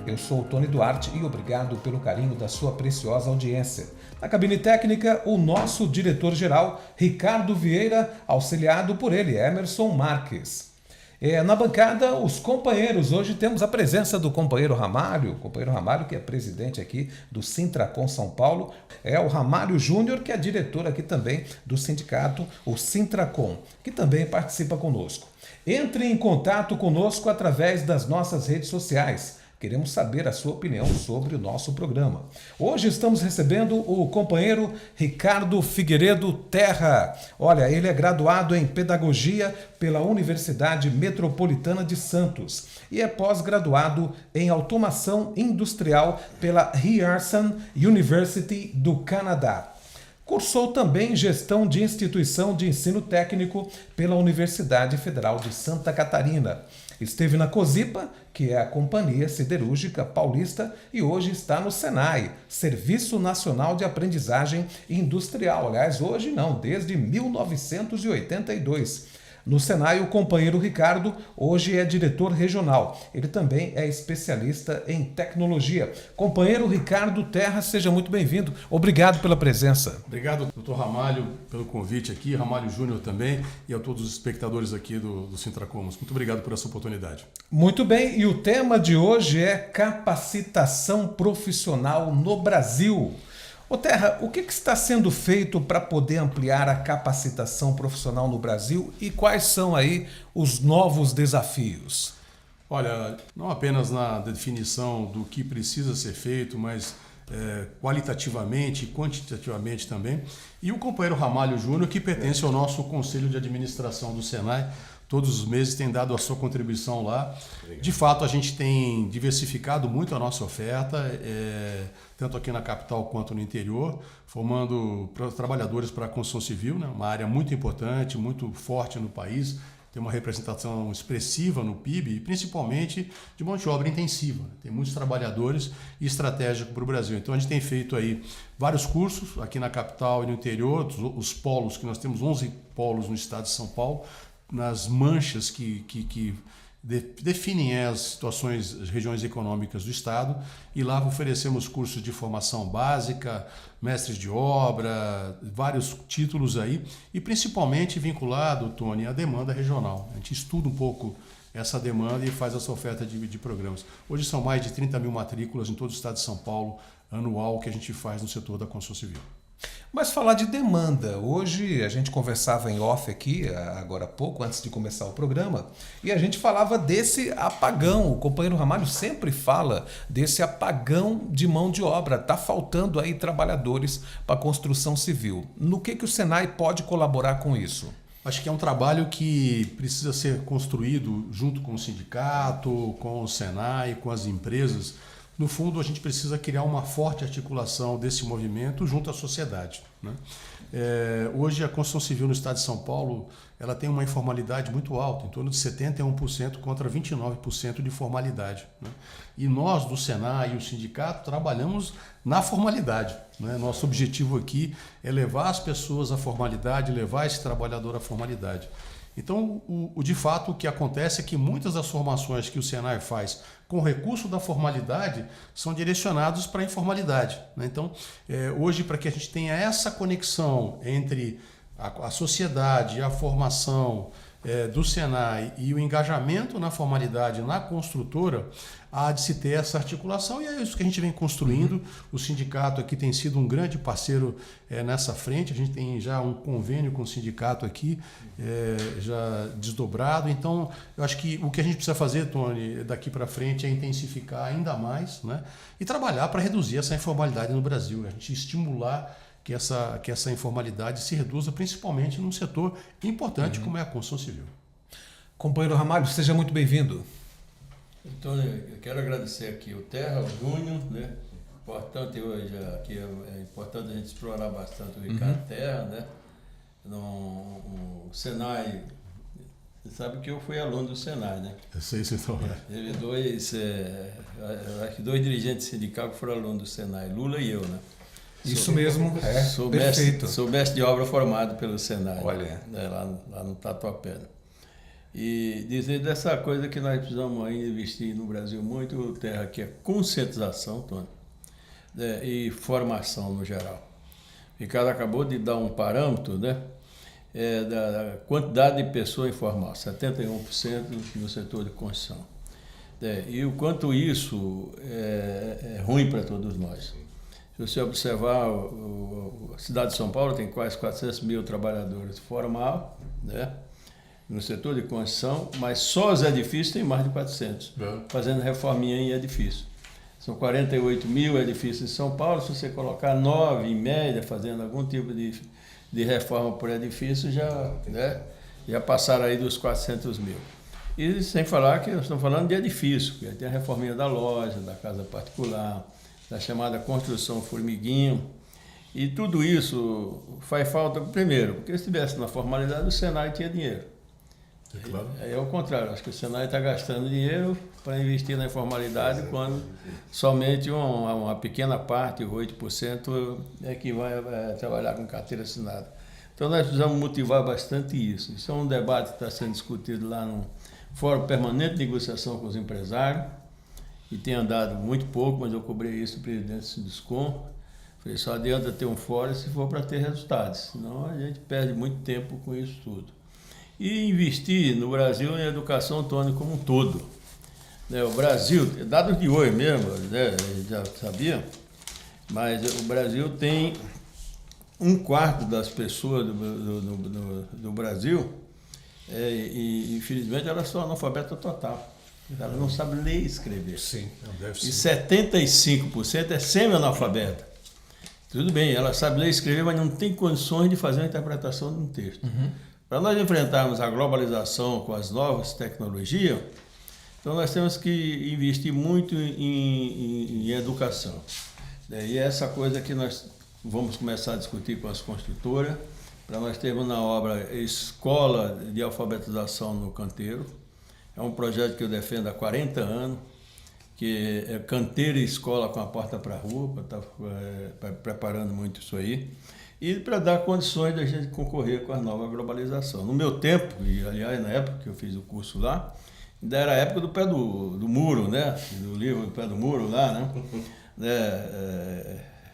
Eu sou o Tony Duarte e obrigado pelo carinho da sua preciosa audiência. Na cabine técnica, o nosso diretor-geral, Ricardo Vieira, auxiliado por ele, Emerson Marques. Na bancada, os companheiros. Hoje temos a presença do companheiro Ramalho, que é presidente aqui do Sintracom São Paulo. É o Ramalho Júnior, que é diretor aqui também do sindicato, o Sintracom, que também participa conosco. Entre em contato conosco através das nossas redes sociais. Queremos saber a sua opinião sobre o nosso programa. Hoje estamos recebendo o companheiro Ricardo Figueiredo Terra. Olha, ele é graduado em Pedagogia pela Universidade Metropolitana de Santos e é pós-graduado em Automação Industrial pela Ryerson University do Canadá. Cursou também Gestão de Instituição de Ensino Técnico pela Universidade Federal de Santa Catarina. Esteve na COSIPA, que é a Companhia Siderúrgica Paulista, e hoje está no SENAI, Serviço Nacional de Aprendizagem Industrial. Aliás, hoje não, desde 1982. No SENAI, o companheiro Ricardo hoje é diretor regional. Ele também é especialista em tecnologia. Companheiro Ricardo Terra, seja muito bem-vindo. Obrigado pela presença. Obrigado, doutor Ramalho, pelo convite aqui, Ramalho Júnior também, e a todos os espectadores aqui do Sintracomos. Muito obrigado por essa oportunidade. Muito bem, e o tema de hoje é capacitação profissional no Brasil. Ô Terra, o que está sendo feito para poder ampliar a capacitação profissional no Brasil e quais são aí os novos desafios? Olha, não apenas na definição do que precisa ser feito, mas qualitativamente e quantitativamente também. E o companheiro Ramalho Júnior, que pertence ao nosso Conselho de Administração do SENAI, todos os meses tem dado a sua contribuição lá. Obrigado. De fato, a gente tem diversificado muito a nossa oferta, tanto aqui na capital quanto no interior, formando trabalhadores para a construção civil, né? Uma área muito importante, muito forte no país, tem uma representação expressiva no PIB e principalmente de mão de obra intensiva. Tem muitos trabalhadores e estratégico para o Brasil. Então a gente tem feito aí vários cursos aqui na capital e no interior, os polos, que nós temos 11 polos no estado de São Paulo, nas manchas que definem as situações, as regiões econômicas do Estado, e lá oferecemos cursos de formação básica, mestres de obra, vários títulos aí, e principalmente vinculado, Tony, à demanda regional. A gente estuda um pouco essa demanda e faz essa oferta de programas. Hoje são mais de 30 mil matrículas em todo o Estado de São Paulo, anual, que a gente faz no setor da construção civil. Mas falar de demanda, hoje a gente conversava em off aqui, agora há pouco, antes de começar o programa, e a gente falava desse apagão. O companheiro Ramalho sempre fala desse apagão de mão de obra. Está faltando aí trabalhadores para a construção civil. No que o SENAI pode colaborar com isso? Acho que é um trabalho que precisa ser construído junto com o sindicato, com o SENAI, com as empresas. No fundo, a gente precisa criar uma forte articulação desse movimento junto à sociedade, né? Hoje, a construção civil no estado de São Paulo ela tem uma informalidade muito alta, em torno de 71% contra 29% de formalidade, né? E nós, do SENAI e o sindicato, trabalhamos na formalidade, né? Nosso objetivo aqui é levar as pessoas à formalidade, levar esse trabalhador à formalidade. Então, de fato, o que acontece é que muitas das formações que o SENAI faz com o recurso da formalidade são direcionados para a informalidade, né? Então, hoje, para que a gente tenha essa conexão entre a sociedade e a formação do SENAI e o engajamento na formalidade na construtora, há de se ter essa articulação, e é isso que a gente vem construindo. O sindicato aqui tem sido um grande parceiro nessa frente. A gente tem já um convênio com o sindicato aqui, já desdobrado. Então, eu acho que o que a gente precisa fazer, Tony, daqui para frente é intensificar ainda mais, né? E trabalhar para reduzir essa informalidade no Brasil. A gente estimular que essa informalidade se reduza, principalmente num setor importante como é a construção civil. Companheiro Ramalho, seja muito bem-vindo. Então, eu quero agradecer aqui o Terra, o Júnior, né? Importante hoje aqui, é importante a gente explorar bastante o Ricardo Terra, né? O SENAI, você sabe que eu fui aluno do SENAI, né? Eu sei, você está lá. Teve dois dirigentes sindicais que foram alunos do SENAI, Lula e eu, né? Isso mesmo, perfeito. Sou mestre de obra formado pelo SENAI. Olha. Né, lá no Tatuapé. E dizer dessa coisa que nós precisamos ainda investir no Brasil muito, Terra, que é conscientização, Tony, né, e formação no geral. O Ricardo acabou de dar um parâmetro, né, da quantidade de pessoas informais, 71% no setor de construção. E o quanto isso é ruim para todos nós. Se você observar, a cidade de São Paulo tem quase 400 mil trabalhadores formais, né, no setor de construção, mas só os edifícios tem mais de 400, fazendo reforminha em edifício. São 48 mil edifícios em São Paulo, se você colocar 9 em média, fazendo algum tipo de reforma por edifício, já passaram aí dos 400 mil. E sem falar que nós estamos falando de edifício, que tem a reforminha da loja, da casa particular, da chamada construção formiguinho. E tudo isso faz falta, primeiro, porque se estivesse na formalidade, o Senai tinha dinheiro. É claro. É o contrário, acho que o Senai está gastando dinheiro para investir na informalidade quando somente uma pequena parte, 8%, é que vai trabalhar com carteira assinada. Então nós precisamos motivar bastante isso. Isso é um debate que está sendo discutido lá no Fórum Permanente de Negociação com os Empresários, e tem andado muito pouco, mas eu cobrei isso do presidente Sinduscom. Falei, só adianta ter um fórum se for para ter resultados, senão a gente perde muito tempo com isso tudo. E investir no Brasil em educação, Tony, como um todo. O Brasil, dados de hoje mesmo, né, a gente já sabia, mas o Brasil tem 1/4 das pessoas do Brasil, e infelizmente elas são analfabetas total. Elas não sabem ler e escrever. Sim, deve ser. E 75% é semi-analfabeta. Tudo bem, ela sabe ler e escrever, mas não tem condições de fazer uma interpretação de um texto. Para nós enfrentarmos a globalização com as novas tecnologias, então nós temos que investir muito em educação. E é essa coisa que nós vamos começar a discutir com as construtoras, para nós termos na obra Escola de Alfabetização no Canteiro. É um projeto que eu defendo há 40 anos, que é canteiro e escola com a porta para a rua, para estar preparando muito isso aí, e para dar condições da gente concorrer com a nova globalização. No meu tempo, e aliás na época que eu fiz o curso lá, ainda era a época do pé do muro, né? Do livro do pé do muro lá, né?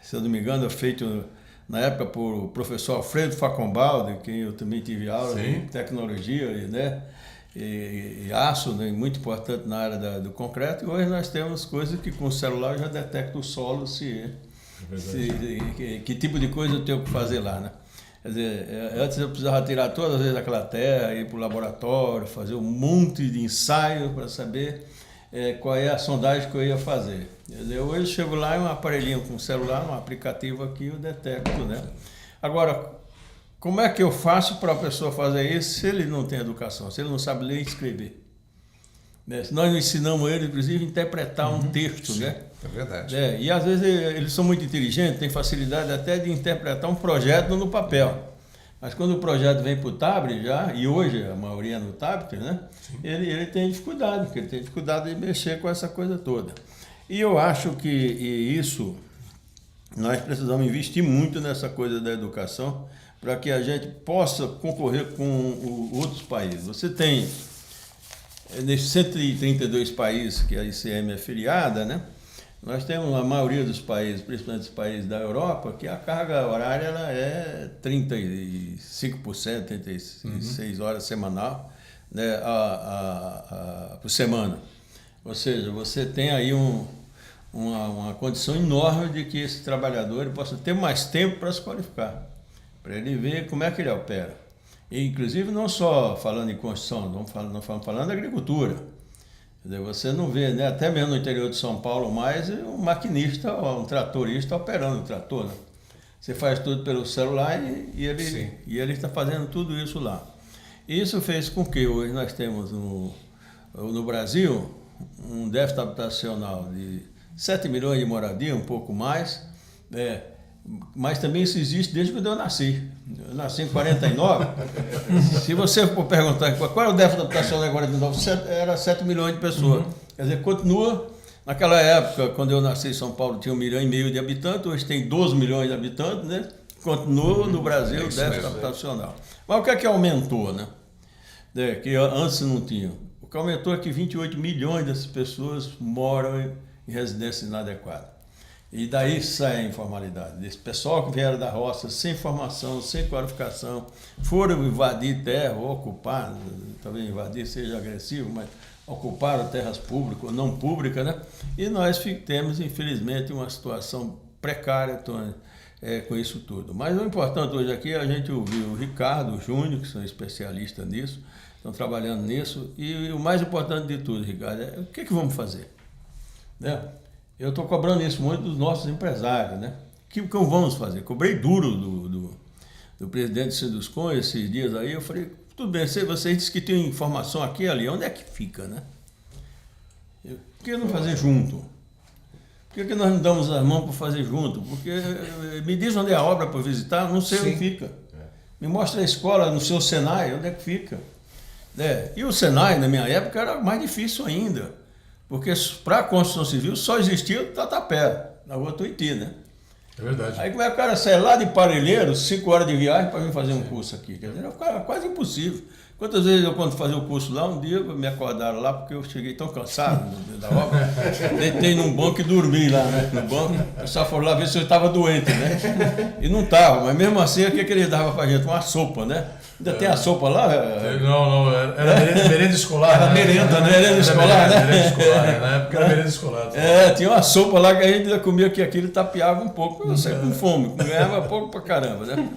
Se eu não me engano, feito na época por o professor Alfredo Facombaldi, quem eu também tive aula de tecnologia, né? E aço, né, muito importante na área do concreto, e hoje nós temos coisas que com o celular já detecta o solo, que tipo de coisa eu tenho que fazer lá, né? Quer dizer, antes eu precisava tirar todas as vezes aquela terra, ir para o laboratório, fazer um monte de ensaio para saber qual é a sondagem que eu ia fazer. Quer dizer, hoje eu chego lá e um aparelhinho com o celular, um aplicativo aqui, eu detecto, né? Agora, como é que eu faço para a pessoa fazer isso se ele não tem educação, se ele não sabe ler e escrever? Nós não ensinamos ele, inclusive, a interpretar um texto, sim, né? É verdade. E às vezes eles são muito inteligentes, têm facilidade até de interpretar um projeto no papel. Mas quando o projeto vem para o tablet já, e hoje a maioria é no tablet, né? Ele tem dificuldade, porque ele tem dificuldade de mexer com essa coisa toda. E eu acho que isso, nós precisamos investir muito nessa coisa da educação, para que a gente possa concorrer com outros países. Você tem, nesses 132 países que a ICM é filiada, né, nós temos a maioria dos países, principalmente os países da Europa, que a carga horária ela é 35%, 36 horas semanal, né, por semana. Ou seja, você tem aí uma condição enorme de que esse trabalhador possa ter mais tempo para se qualificar, para ele ver como é que ele opera. E, inclusive, não só falando em construção, não falando de agricultura. Quer dizer, você não vê, né, até mesmo no interior de São Paulo, mais um maquinista, um tratorista operando o trator. Né? Você faz tudo pelo celular e ele está fazendo tudo isso lá. Isso fez com que hoje nós temos no Brasil um déficit habitacional de 7 milhões de moradia, um pouco mais, mas também isso existe desde quando eu nasci. Eu nasci em 49. Se você for perguntar qual é o déficit habitacional em 49, era 7 milhões de pessoas. Quer dizer, continua. Naquela época, quando eu nasci em São Paulo, tinha 1,5 milhão de habitantes, hoje tem 12 milhões de habitantes, né? Continua no Brasil o déficit habitacional. Mas o que é que aumentou, né? né, que antes não tinham. O que aumentou é que 28 milhões dessas pessoas moram em residência inadequada. E daí sai a informalidade. Esse pessoal que vieram da roça sem formação, sem qualificação, foram invadir terra ou ocupar, talvez invadir seja agressivo, mas ocuparam terras públicas ou não públicas, né? E nós temos, infelizmente, uma situação precária, Tony, com isso tudo. Mas o importante hoje aqui é a gente ouvir o Ricardo, o Júnior, que são especialistas nisso, estão trabalhando nisso, e o mais importante de tudo, Ricardo, é o que vamos fazer, né? Eu estou cobrando isso muito dos nossos empresários, né? O que vamos fazer? Cobrei duro do presidente Sinduscon esses dias aí, eu falei, tudo bem, vocês dizem que tem informação aqui e ali, onde é que fica, né? Por que não fazer junto? Por que nós não damos as mãos para fazer junto? Porque me diz onde é a obra para visitar, não sei onde fica. Me mostra a escola no seu Senai, onde é que fica. E o Senai, na minha época, era mais difícil ainda. Porque para a construção civil só existia o Tatuapé, na rua Tuiuti, né? É verdade. Aí como é que o cara sai lá de Parelheiro, 5 horas de viagem para vir fazer um curso aqui? Quer dizer, era quase impossível. Quantas vezes eu, quando fazia o curso lá, um dia me acordaram lá porque eu cheguei tão cansado da obra, deitei num banco e dormi lá, né? No banco, o pessoal foi lá ver se eu estava doente, né? E não estava, mas mesmo assim, o que ele dava pra gente? Uma sopa, né? Ainda tem a sopa lá? Não, era merenda escolar. Era merenda, né? Merenda escolar, né? Merenda escolar, na época era merenda escolar. Tinha uma sopa lá que a gente comia que aquilo tapeava um pouco, eu saí com fome, ganhava pouco pra caramba, né?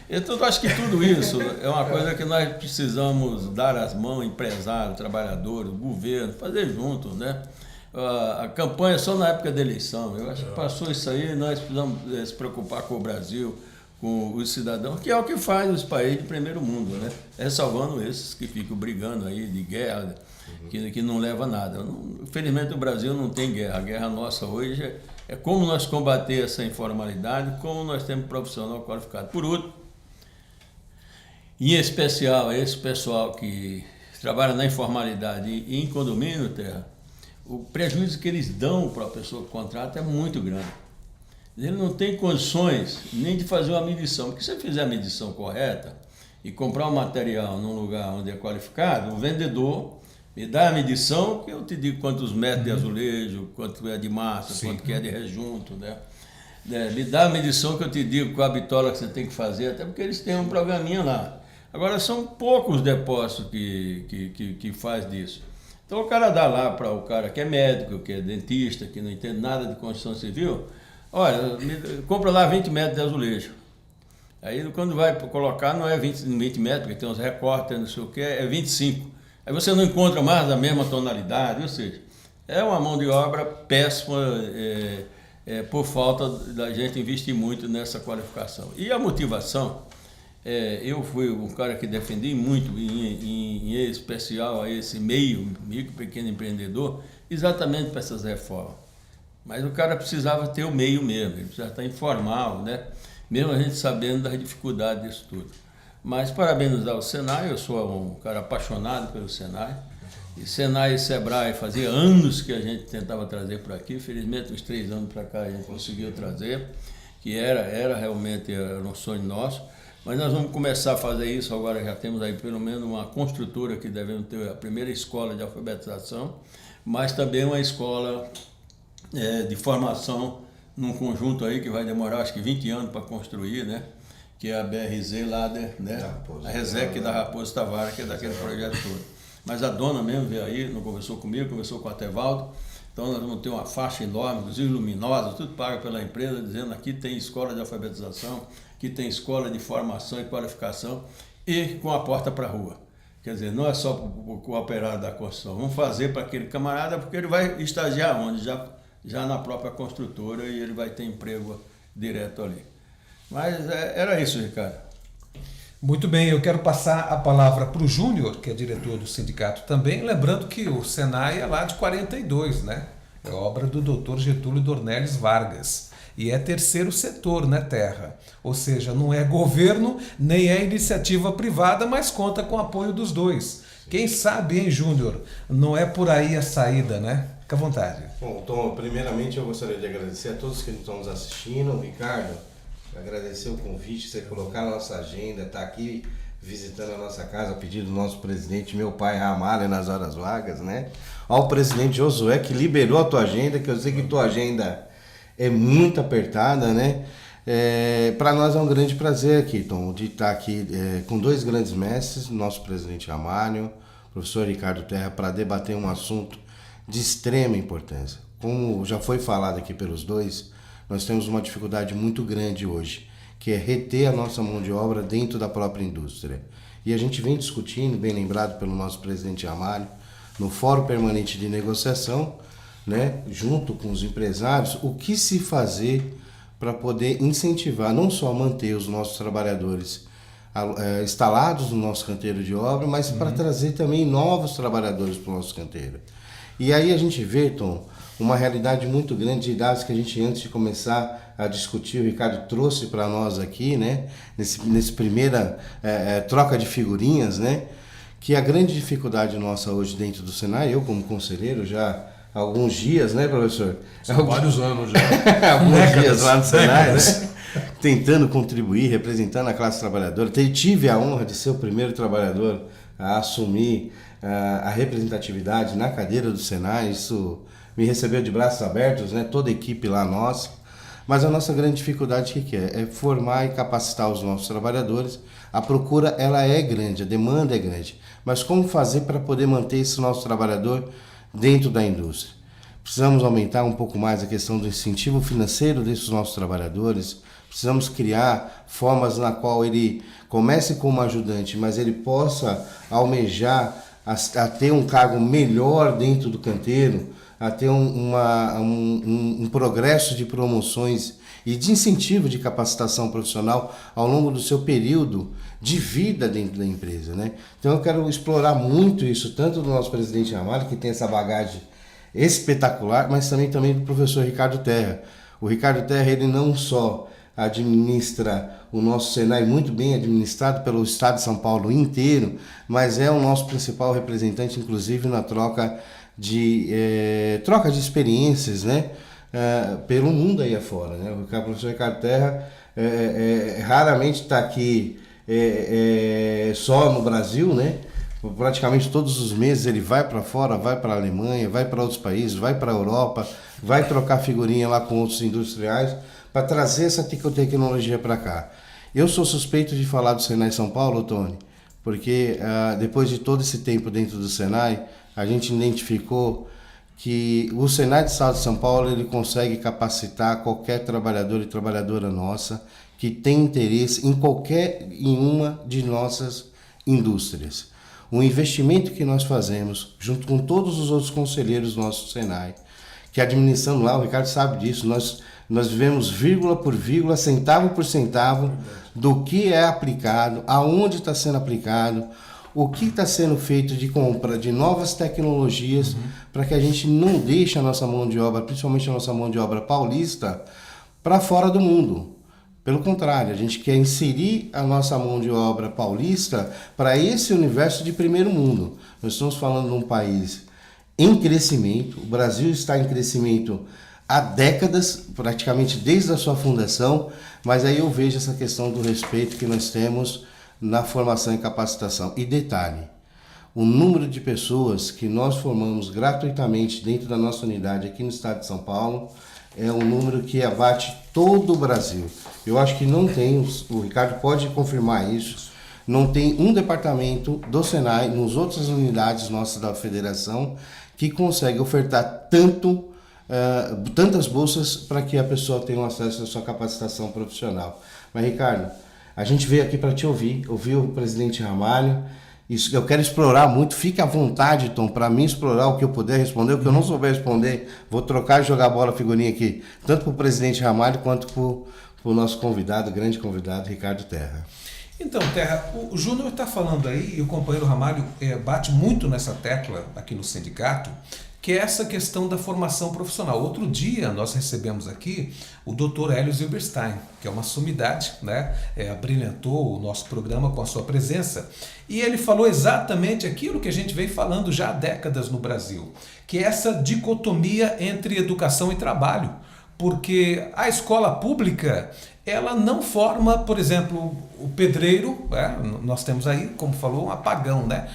Então, eu acho que tudo isso é uma coisa que nós precisamos dar as mãos, empresários, trabalhadores, governo, fazer junto, né? A campanha é só na época da eleição. Eu acho que passou isso aí, nós precisamos se preocupar com o Brasil, com os cidadãos, que é o que faz os países de primeiro mundo, né? Salvando esses que ficam brigando aí de guerra, que não leva a nada. Infelizmente, o Brasil não tem guerra. A guerra nossa hoje é como nós combater essa informalidade, como nós temos profissional qualificado. Por último, em especial, esse pessoal que trabalha na informalidade e em condomínio, Terra, o prejuízo que eles dão para a pessoa que contrata é muito grande. Ele não tem condições nem de fazer uma medição, porque se você fizer a medição correta e comprar um material num lugar onde é qualificado, o vendedor me dá a medição, que eu te digo quantos metros de azulejo, quanto é de massa, quanto que é de rejunto, né? Me dá a medição que eu te digo com a bitola que você tem que fazer, até porque eles têm um programinha lá. Agora, são poucos depósitos que faz disso. Então, o cara dá lá para o cara que é médico, que é dentista, que não entende nada de construção civil, olha, compra lá 20 metros de azulejo. Aí, quando vai colocar, não é 20 metros, porque tem uns recortes, não sei o que, é 25. Aí você não encontra mais a mesma tonalidade, ou seja, é uma mão de obra péssima, por falta da gente investir muito nessa qualificação. E a motivação, eu fui um cara que defendi muito, em especial a esse micro, pequeno empreendedor, exatamente para essas reformas. Mas o cara precisava ter o meio mesmo, ele precisava estar informal, né? Mesmo a gente sabendo das dificuldades disso tudo. Mas parabenizar o Senai, eu sou um cara apaixonado pelo Senai. E Senai e Sebrae fazia anos que a gente tentava trazer para aqui, felizmente uns 3 anos para cá a gente conseguiu trazer, que era realmente um sonho nosso. Mas nós vamos começar a fazer isso agora, já temos aí pelo menos uma construtora que devemos ter a primeira escola de alfabetização, mas também uma escola de formação num conjunto aí que vai demorar acho que 20 anos para construir, né? Que é a BRZ lá, né? A RESEC da Raposo Tavares, que é daquele projeto todo. Mas a dona mesmo veio aí, não conversou comigo, conversou com o Atevaldo. Então nós vamos ter uma faixa enorme, inclusive luminosa, tudo pago pela empresa, dizendo aqui tem escola de alfabetização, aqui tem escola de formação e qualificação e com a porta para a rua. Quer dizer, não é só para o operário da construção, vamos fazer para aquele camarada, porque ele vai estagiar onde? Já na própria construtora e ele vai ter emprego direto ali. Mas era isso, Ricardo. Muito bem, eu quero passar a palavra para o Júnior, que é diretor do sindicato também, lembrando que o Senai é lá de 42, né? É obra do Dr. Getúlio Dornelles Vargas. E é terceiro setor, né, Terra? Ou seja, não é governo, nem é iniciativa privada, mas conta com o apoio dos dois. Quem sabe, hein, Júnior? Não é por aí a saída, né? Fica à vontade. Bom, Tom, primeiramente eu gostaria de agradecer a todos que estão nos assistindo. Ricardo, agradecer o convite, você colocar na nossa agenda, estar aqui visitando a nossa casa, a pedido do nosso presidente, meu pai Ramalho, nas horas vagas, né? Ao presidente Josué, que liberou a tua agenda, que eu sei que tua agenda é muito apertada, né? Para nós é um grande prazer aqui, Tom, de estar aqui com dois grandes mestres, nosso presidente Ramalho, professor Ricardo Terra, para debater um assunto de extrema importância. Como já foi falado aqui pelos dois, nós temos uma dificuldade muito grande hoje, que é reter a nossa mão de obra dentro da própria indústria. E a gente vem discutindo, bem lembrado pelo nosso presidente Ramalho, no Fórum Permanente de Negociação, né, junto com os empresários, o que se fazer para poder incentivar, não só manter os nossos trabalhadores instalados no nosso canteiro de obra, mas para trazer também novos trabalhadores para o nosso canteiro. E aí a gente vê, Tom, uma realidade muito grande de dados que a gente, antes de começar a discutir, o Ricardo trouxe para nós aqui, né, nesse primeira troca de figurinhas, né, que a grande dificuldade nossa hoje dentro do Senai, eu como conselheiro já há alguns dias, né, professor? São vários anos já. Alguns dias lá no Senai, né? Tentando contribuir, representando a classe trabalhadora. Tive a honra de ser o primeiro trabalhador a assumir a representatividade na cadeira do Senai. Isso me recebeu de braços abertos, né? Toda a equipe lá nossa. Mas a nossa grande dificuldade, o que é? É formar e capacitar os nossos trabalhadores. A procura, ela é grande, a demanda é grande. Mas como fazer para poder manter esse nosso trabalhador dentro da indústria? Precisamos aumentar um pouco mais a questão do incentivo financeiro desses nossos trabalhadores. Precisamos criar formas na qual ele comece como ajudante, mas ele possa almejar a ter um cargo melhor dentro do canteiro, a ter um progresso de promoções e de incentivo de capacitação profissional ao longo do seu período de vida dentro da empresa, né? Então eu quero explorar muito isso, tanto do nosso presidente Ramalho, que tem essa bagagem espetacular, mas também do professor Ricardo Terra. O Ricardo Terra, ele não só administra o nosso Senai muito bem administrado pelo Estado de São Paulo inteiro, mas é o nosso principal representante, inclusive na troca de experiências, né, pelo mundo aí afora, né? O professor Ricardo Terra raramente está aqui só no Brasil, né? Praticamente todos os meses ele vai para fora, vai para a Alemanha, vai para outros países, vai para a Europa, vai trocar figurinha lá com outros industriais para trazer essa tecnologia para cá. Eu sou suspeito de falar do Senai São Paulo, Tony, porque depois de todo esse tempo dentro do Senai, a gente identificou que o Senai do Estado de São Paulo ele consegue capacitar qualquer trabalhador e trabalhadora nossa que tem interesse em uma de nossas indústrias. O investimento que nós fazemos, junto com todos os outros conselheiros do nosso Senai, que administrando lá, o Ricardo sabe disso, nós vivemos vírgula por vírgula, centavo por centavo do que é aplicado, aonde está sendo aplicado, o que está sendo feito de compra de novas tecnologias, para que a gente não deixe a nossa mão de obra, principalmente a nossa mão de obra paulista, para fora do mundo. Pelo contrário, a gente quer inserir a nossa mão de obra paulista para esse universo de primeiro mundo. Nós estamos falando de um país em crescimento, o Brasil está em crescimento há décadas, praticamente desde a sua fundação, mas aí eu vejo essa questão do respeito que nós temos na formação e capacitação. E detalhe, o número de pessoas que nós formamos gratuitamente dentro da nossa unidade aqui no estado de São Paulo é um número que abate todo o Brasil. Eu acho que não tem, o Ricardo pode confirmar isso, não tem um departamento do Senai, nas outras unidades nossas da federação, que consegue ofertar tantas bolsas para que a pessoa tenha acesso à sua capacitação profissional. Mas, Ricardo, a gente veio aqui para te ouvir o presidente Ramalho. Isso, eu quero explorar muito, fique à vontade, Tom, para mim explorar o que eu puder responder, o que eu não souber responder, vou trocar e jogar bola figurinha aqui, tanto para o presidente Ramalho quanto para o nosso convidado, grande convidado, Ricardo Terra. Então, Terra, o Júnior está falando aí, e o companheiro Ramalho bate muito nessa tecla aqui no sindicato, que é essa questão da formação profissional. Outro dia nós recebemos aqui o Dr. Hélio Zilberstein, que é uma sumidade, né? Abrilhantou o nosso programa com a sua presença, e ele falou exatamente aquilo que a gente vem falando já há décadas no Brasil, que é essa dicotomia entre educação e trabalho, porque a escola pública ela não forma, por exemplo, o pedreiro, né? Nós temos aí, como falou, um apagão, né?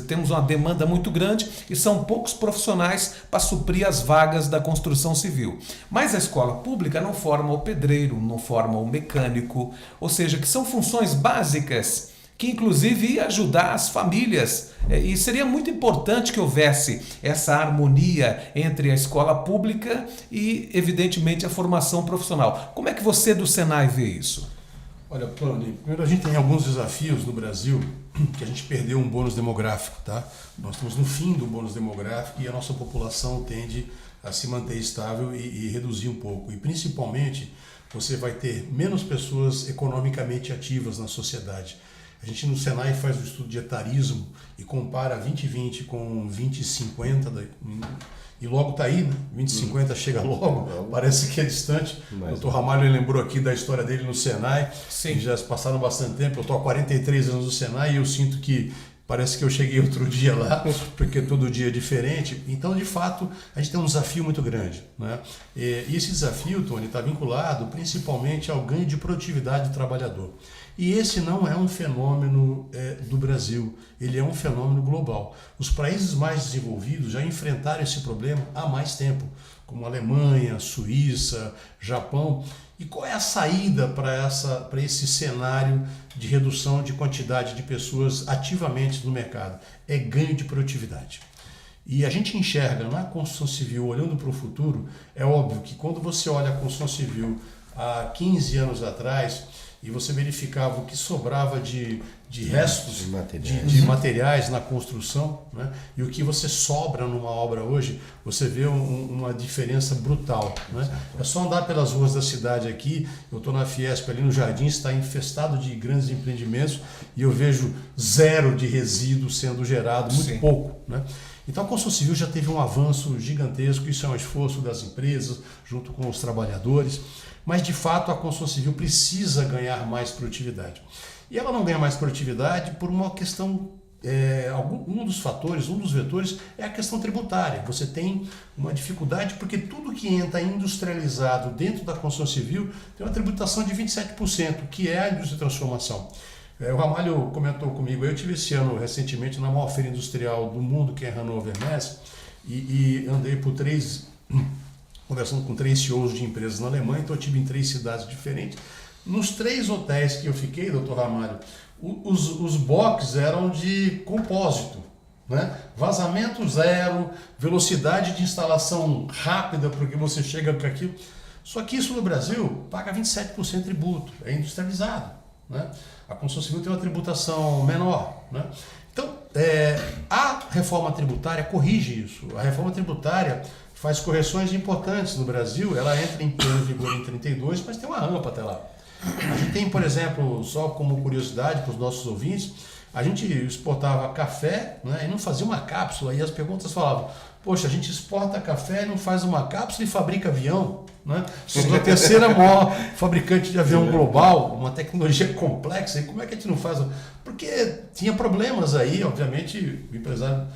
Temos uma demanda muito grande e são poucos profissionais para suprir as vagas da construção civil. Mas a escola pública não forma o pedreiro, não forma o mecânico, ou seja, que são funções básicas que inclusive ia ajudar as famílias. E seria muito importante que houvesse essa harmonia entre a escola pública e, evidentemente, a formação profissional. Como é que você do Senai vê isso? Olha, Tony, primeiro a gente tem alguns desafios no Brasil que a gente perdeu um bônus demográfico, tá? Nós estamos no fim do bônus demográfico e a nossa população tende a se manter estável e reduzir um pouco. E principalmente você vai ter menos pessoas economicamente ativas na sociedade. A gente no Senai faz o estudo de etarismo e compara 2020 com 2050 e logo está aí, né? 2050 chega logo, parece que é distante. O Dr. Ramalho lembrou aqui da história dele no Senai, que já passaram bastante tempo. Eu estou há 43 anos no Senai e eu sinto que parece que eu cheguei outro dia lá, porque todo dia é diferente. Então, de fato, a gente tem um desafio muito grande, né? E esse desafio, Tony, está vinculado principalmente ao ganho de produtividade do trabalhador. E esse não é um fenômeno do Brasil, ele é um fenômeno global. Os países mais desenvolvidos já enfrentaram esse problema há mais tempo, como Alemanha, Suíça, Japão. E qual é a saída para esse cenário de redução de quantidade de pessoas ativamente no mercado? É ganho de produtividade. E a gente enxerga na construção civil, olhando para o futuro, é óbvio que quando você olha a construção civil há 15 anos atrás, e você verificava o que sobrava de restos de materiais na construção, né? E o que você sobra numa obra hoje, você vê uma diferença brutal, né? É só andar pelas ruas da cidade aqui, eu estou na Fiesp ali no Jardim, está infestado de grandes empreendimentos e eu vejo zero de resíduo sendo gerado, muito pouco, né? Então a construção civil já teve um avanço gigantesco, isso é um esforço das empresas junto com os trabalhadores. Mas, de fato, a construção civil precisa ganhar mais produtividade. E ela não ganha mais produtividade por uma questão, um dos fatores, um dos vetores é a questão tributária. Você tem uma dificuldade porque tudo que entra industrializado dentro da construção civil tem uma tributação de 27%, que é a indústria de transformação. O Ramalho comentou comigo, eu tive esse ano recentemente na maior feira industrial do mundo, que é Hannover Messe, e andei por conversando com 3 CEOs de empresas na Alemanha, então eu estive em 3 cidades diferentes. Nos 3 hotéis que eu fiquei, doutor Ramalho, os boxes eram de compósito, né? Vazamento zero, velocidade de instalação rápida, porque você chega com aquilo. Só que isso no Brasil paga 27% tributo, é industrializado, né? A construção civil tem uma tributação menor, né? Então, a reforma tributária corrige isso. A reforma tributária faz correções importantes no Brasil, ela entra em pleno vigor em 32, mas tem uma rampa até lá. A gente tem, por exemplo, só como curiosidade para os nossos ouvintes, a gente exportava café, né, e não fazia uma cápsula, e as perguntas falavam, poxa, a gente exporta café e não faz uma cápsula e fabrica avião, né? Somos a terceira maior fabricante de avião global, uma tecnologia complexa, e como é que a gente não faz? Porque tinha problemas aí, obviamente, o empresário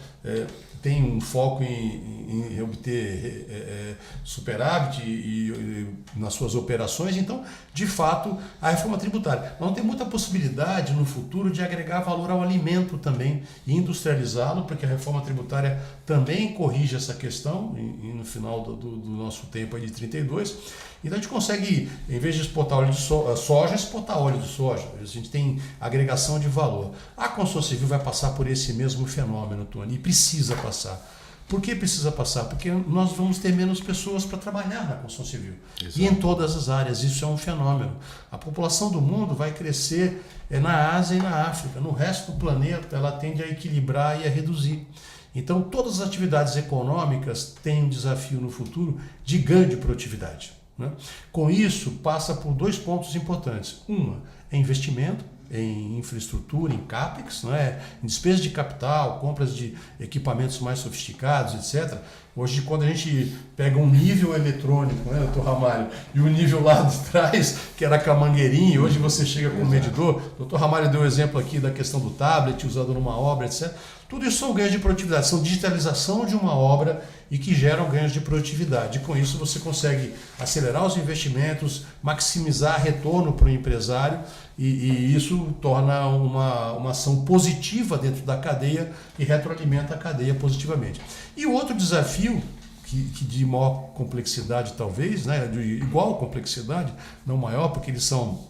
tem um foco em obter superávit e nas suas operações, então, de fato, a reforma tributária não tem muita possibilidade no futuro de agregar valor ao alimento também e industrializá-lo, porque a reforma tributária também corrige essa questão e no final do nosso tempo aí de 32. Então a gente consegue, em vez de exportar óleo de soja, exportar óleo de soja. A gente tem agregação de valor. A construção civil vai passar por esse mesmo fenômeno, Tony, e precisa passar. Por que precisa passar? Porque nós vamos ter menos pessoas para trabalhar na construção civil. Exato. E em todas as áreas, isso é um fenômeno. A população do mundo vai crescer na Ásia e na África. No resto do planeta, ela tende a equilibrar e a reduzir. Então, todas as atividades econômicas têm um desafio no futuro de ganho de produtividade, né? Com isso, passa por 2 pontos importantes. Uma é investimento em infraestrutura, em CAPEX, né? Em despesa de capital, compras de equipamentos mais sofisticados, etc. Hoje, quando a gente pega um nível eletrônico, né, doutor Ramalho, e o nível lá de trás, que era com a mangueirinha, hoje você chega com o medidor. O doutor Ramalho deu o exemplo aqui da questão do tablet usado numa obra, etc. Tudo isso são ganhos de produtividade, são digitalização de uma obra e que geram ganhos de produtividade. E com isso você consegue acelerar os investimentos, maximizar retorno para o empresário e isso torna uma ação positiva dentro da cadeia e retroalimenta a cadeia positivamente. E o outro desafio, que de maior complexidade talvez, né, de igual complexidade, não maior, porque eles são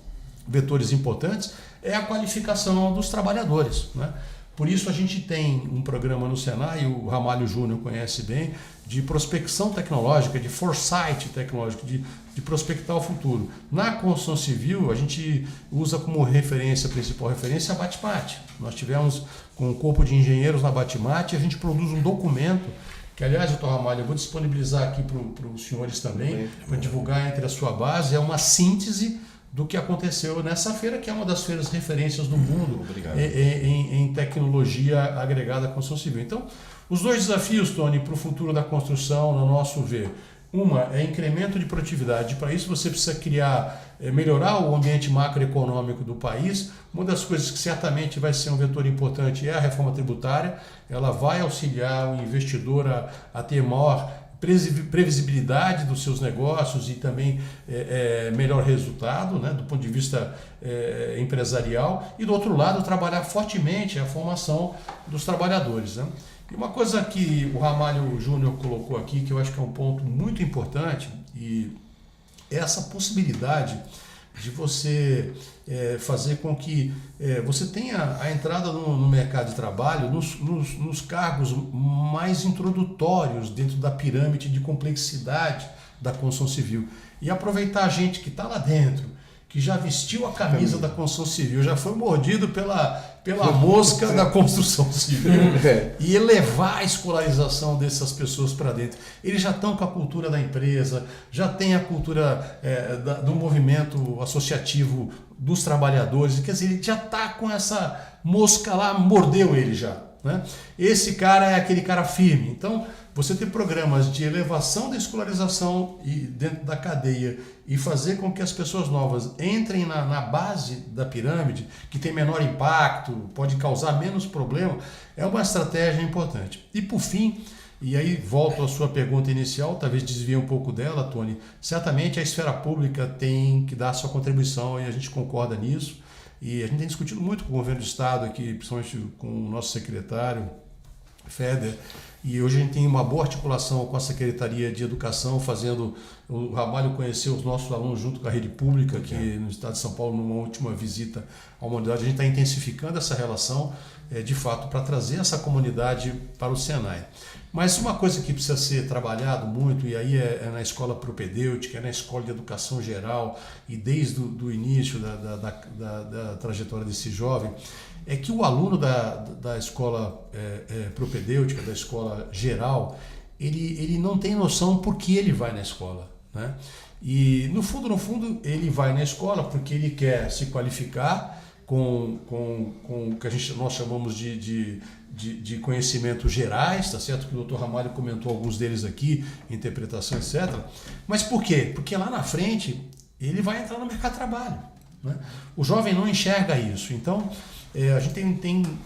vetores importantes, é a qualificação dos trabalhadores, né? Por isso a gente tem um programa no Senai, o Ramalho Júnior conhece bem, de prospecção tecnológica, de foresight tecnológico, de prospectar o futuro. Na construção civil, a gente usa como principal referência a Batmate. Nós tivemos com um corpo de engenheiros na Batmate, a gente produz um documento, que aliás, doutor Ramalho, eu vou disponibilizar aqui para os senhores também, para divulgar entre a sua base, é uma síntese do que aconteceu nessa feira, que é uma das feiras referências do mundo em tecnologia agregada à construção civil. Então, os dois desafios, Tony, para o futuro da construção, no nosso ver, uma é incremento de produtividade. Para isso você precisa melhorar o ambiente macroeconômico do país. Uma das coisas que certamente vai ser um vetor importante é a reforma tributária. Ela vai auxiliar o investidor a ter maior previsibilidade dos seus negócios e também melhor resultado, né, do ponto de vista empresarial, e do outro lado trabalhar fortemente a formação dos trabalhadores, né? E uma coisa que o Ramalho Júnior colocou aqui, que eu acho que é um ponto muito importante, e é essa possibilidade de você fazer com que você tenha a entrada no mercado de trabalho nos cargos mais introdutórios dentro da pirâmide de complexidade da construção civil. E aproveitar a gente que está lá dentro, que já vestiu a camisa da construção civil, já foi mordido pela mosca da construção civil e elevar a escolarização dessas pessoas para dentro. Eles já estão com a cultura da empresa, já tem a cultura do movimento associativo dos trabalhadores, quer dizer, ele já está com essa mosca lá, mordeu ele já, né? Esse cara é aquele cara firme. Então, você ter programas de elevação da escolarização e dentro da cadeia e fazer com que as pessoas novas entrem na base da pirâmide, que tem menor impacto, pode causar menos problema, é uma estratégia importante. E por fim, e aí volto à sua pergunta inicial, talvez desvie um pouco dela, Tony, certamente a esfera pública tem que dar a sua contribuição e a gente concorda nisso. E a gente tem discutido muito com o governo do Estado aqui, principalmente com o nosso secretário, Feder, e hoje a gente tem uma boa articulação com a Secretaria de Educação, fazendo o Ramalho conhecer os nossos alunos junto com a rede pública aqui no estado de São Paulo, numa última visita à humanidade. A gente está intensificando essa relação, de fato, para trazer essa comunidade para o Senai. Mas uma coisa que precisa ser trabalhado muito, e aí é na escola propedêutica, é na escola de educação geral, e desde o início da trajetória desse jovem, é que o aluno da escola propedêutica, da escola geral, ele não tem noção por que ele vai na escola, né? E no fundo, ele vai na escola porque ele quer se qualificar com o que nós chamamos de conhecimentos gerais, tá certo? Que o Dr. Ramalho comentou alguns deles aqui, interpretação, etc. Mas por quê? Porque lá na frente ele vai entrar no mercado de trabalho, né? O jovem não enxerga isso. Então, a gente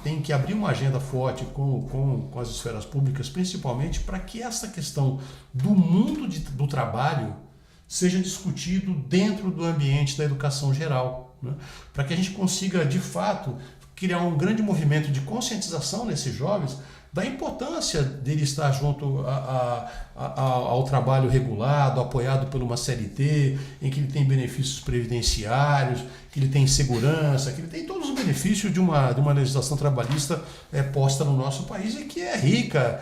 tem que abrir uma agenda forte com as esferas públicas, principalmente para que essa questão do mundo do trabalho seja discutido dentro do ambiente da educação geral, né? Para que a gente consiga, de fato, criar um grande movimento de conscientização nesses jovens da importância dele estar junto ao trabalho regulado, apoiado por uma CLT, em que ele tem benefícios previdenciários, que ele tem segurança, que ele tem todos os benefícios de uma legislação trabalhista posta no nosso país e que é rica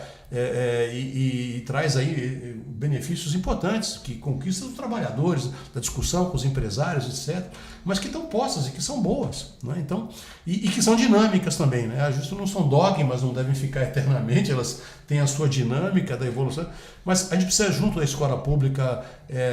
e traz aí benefícios importantes, que conquistam os trabalhadores, da discussão com os empresários, etc., mas que estão postas e que são boas, né? Então, e que são dinâmicas também, né? Justo não são dogmas, não devem ficar eternamente, elas têm a sua dinâmica da evolução, mas a gente precisa, junto da escola pública,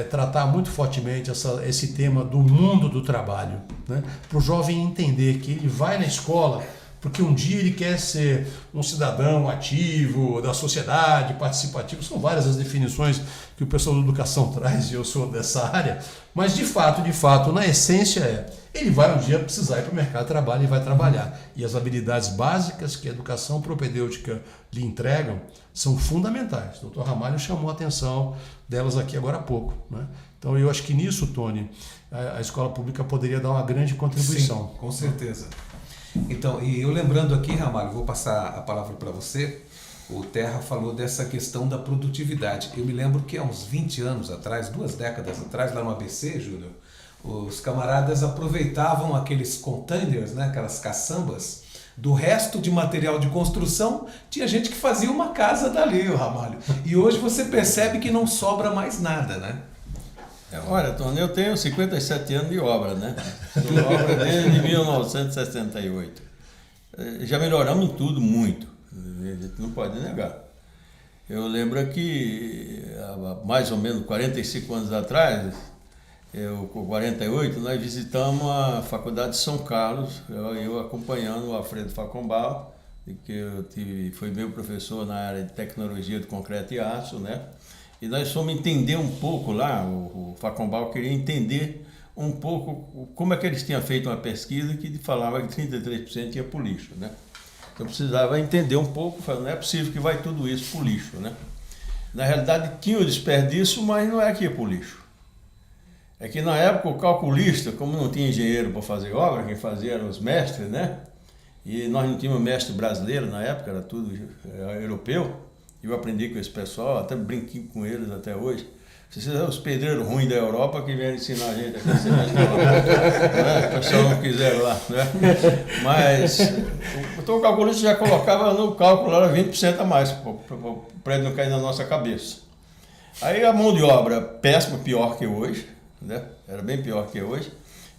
tratar muito fortemente esse tema do mundo do trabalho, né? Para o jovem entender que ele vai na escola porque um dia ele quer ser um cidadão ativo da sociedade, participativo. São várias as definições que o pessoal da educação traz, e eu sou dessa área, mas de fato, na essência ele vai um dia precisar ir para o mercado de trabalho e vai trabalhar. E as habilidades básicas que a educação propedêutica lhe entregam são fundamentais. O Dr. Ramalho chamou a atenção delas aqui agora há pouco, né? Então eu acho que nisso, Tony, a escola pública poderia dar uma grande contribuição. Sim, com certeza. Então, e eu lembrando aqui, Ramalho, vou passar a palavra para você. O Terra falou dessa questão da produtividade. Eu me lembro que há uns 20 anos atrás, 2 décadas atrás, lá no ABC, Júlio, os camaradas aproveitavam aqueles containers, né, aquelas caçambas, do resto de material de construção. Tinha gente que fazia uma casa dali, o Ramalho. E hoje você percebe que não sobra mais nada, né? Olha, Tony, eu tenho 57 anos de obra, né? Sou obra desde 1968. Já melhoramos em tudo muito, a gente não pode negar. Eu lembro que há mais ou menos 45 anos atrás, com 48, nós visitamos a Faculdade de São Carlos, eu acompanhando o Alfredo Facombal, que foi meu professor na área de tecnologia de concreto e aço, né? E nós fomos entender um pouco lá, o Facombal queria entender um pouco como é que eles tinham feito uma pesquisa que falava que 33% ia para o lixo, né? Então precisava entender um pouco, não é possível que vai tudo isso para o lixo, né? Na realidade tinha o desperdício, mas não é que ia para o lixo. É que na época o calculista, como não tinha engenheiro para fazer obra, quem fazia eram os mestres, né? E nós não tínhamos mestre brasileiro na época, era tudo europeu. Eu aprendi com esse pessoal, até brinquei com eles até hoje. Vocês são os pedreiros ruins da Europa que vieram ensinar a gente aqui. O pessoal não quiseram lá, né? Mas o calculista já colocava no cálculo, era 20% a mais, para o prédio não cair na nossa cabeça. Aí a mão de obra péssima, pior que hoje, né? Era bem pior que hoje.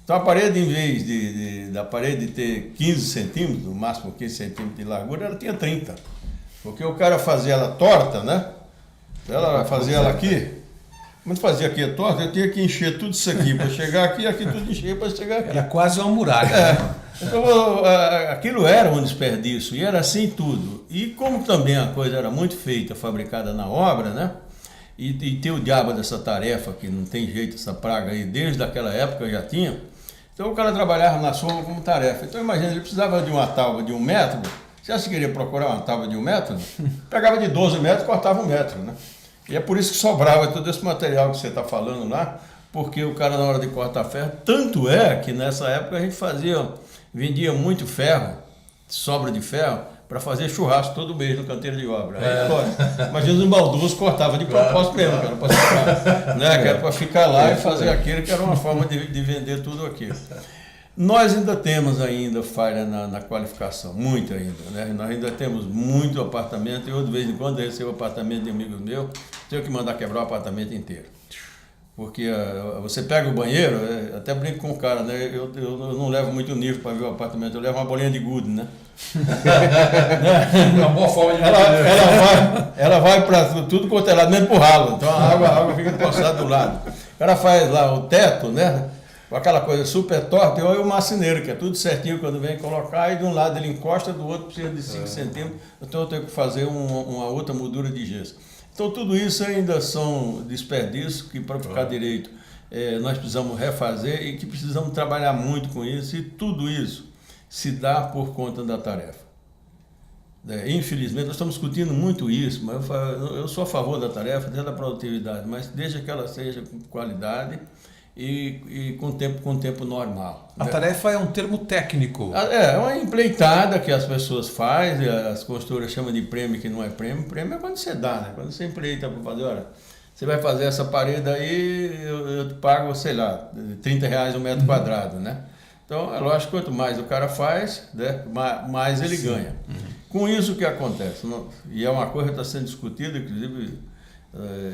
Então a parede, em vez da parede ter 15 centímetros, no máximo 15 centímetros de largura, ela tinha 30. Porque o cara fazia ela torta, né? Ela fazia ela aqui. Quando fazia aqui a torta, eu tinha que encher tudo isso aqui para chegar aqui, aqui tudo encher para chegar aqui. Era quase uma muralha. Né? Então, aquilo era um desperdício, e era assim tudo. E como também a coisa era muito feita, fabricada na obra, né? E tem o diabo dessa tarefa, que não tem jeito, essa praga aí, desde aquela época já tinha. Então o cara trabalhava na sombra como tarefa. Então imagina, ele precisava de uma tábua de 1 metro. Se você queria procurar uma tábua de 1 metro, pegava de 12 metros e cortava 1 metro, né? E é por isso que sobrava todo esse material que você está falando lá, porque o cara na hora de cortar ferro, tanto é que nessa época a gente vendia muito ferro, sobra de ferro, para fazer churrasco todo mês no canteiro de obra. Aí, imagina os maldosos cortavam de propósito mesmo, cara, para ficar, né? Que era para ficar lá e fazer aquilo, que era uma forma de vender tudo aquilo. Nós ainda temos falha na qualificação, muito ainda, né? Nós ainda temos muito apartamento, eu de vez em quando recebo apartamento de amigos meus, tenho que mandar quebrar o apartamento inteiro. Porque você pega o banheiro, até brinco com o cara, né? Eu não levo muito nível para ver o apartamento, eu levo uma bolinha de gude, né? Uma boa forma de ela vai para tudo quanto é lado, mesmo pro ralo, então a água fica encostada do lado. O cara faz lá o teto, né? Com aquela coisa super torta, e o marceneiro, que é tudo certinho quando vem colocar, e de um lado ele encosta, do outro precisa de 5 centímetros, então eu tenho que fazer uma outra moldura de gesso. Então tudo isso ainda são desperdícios que para ficar direito nós precisamos refazer e que precisamos trabalhar muito com isso, e tudo isso se dá por conta da tarefa. Infelizmente, nós estamos discutindo muito isso, mas eu sou a favor da tarefa, desde a produtividade, mas desde que ela seja com qualidade e com tempo normal. A tarefa é um termo técnico. É uma empreitada que as pessoas fazem, as construtoras chamam de prêmio, que não é prêmio. Prêmio é quando você dá, né? Quando você empreita para fazer, olha, você vai fazer essa parede aí, eu te pago, sei lá, R$30 um metro quadrado, né? Então, é lógico, quanto mais o cara faz, né, mais ele ganha. Com isso, o que acontece? E é uma coisa que está sendo discutida, inclusive,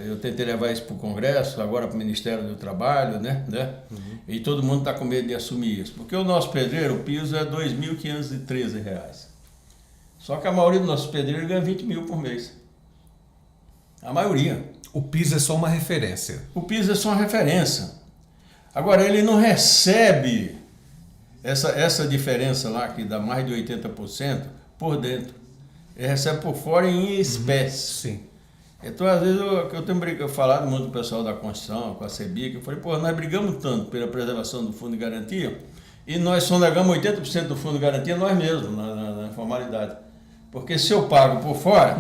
eu tentei levar isso para o Congresso, agora para o Ministério do Trabalho, né? E todo mundo está com medo de assumir isso. Porque o nosso pedreiro, o piso é R$2.513. Só que a maioria dos nossos pedreiros ganha 20 mil por mês. A maioria. O piso é só uma referência. O piso é só uma referência. Agora, ele não recebe essa diferença lá, que dá mais de 80%, por dentro. Ele recebe por fora em espécie. Sim. Então, às vezes, eu tenho falado muito com o pessoal da construção, com a CEBIC, eu falei, nós brigamos tanto pela preservação do fundo de garantia e nós sonegamos 80% do fundo de garantia nós mesmos, na informalidade. Porque se eu pago por fora,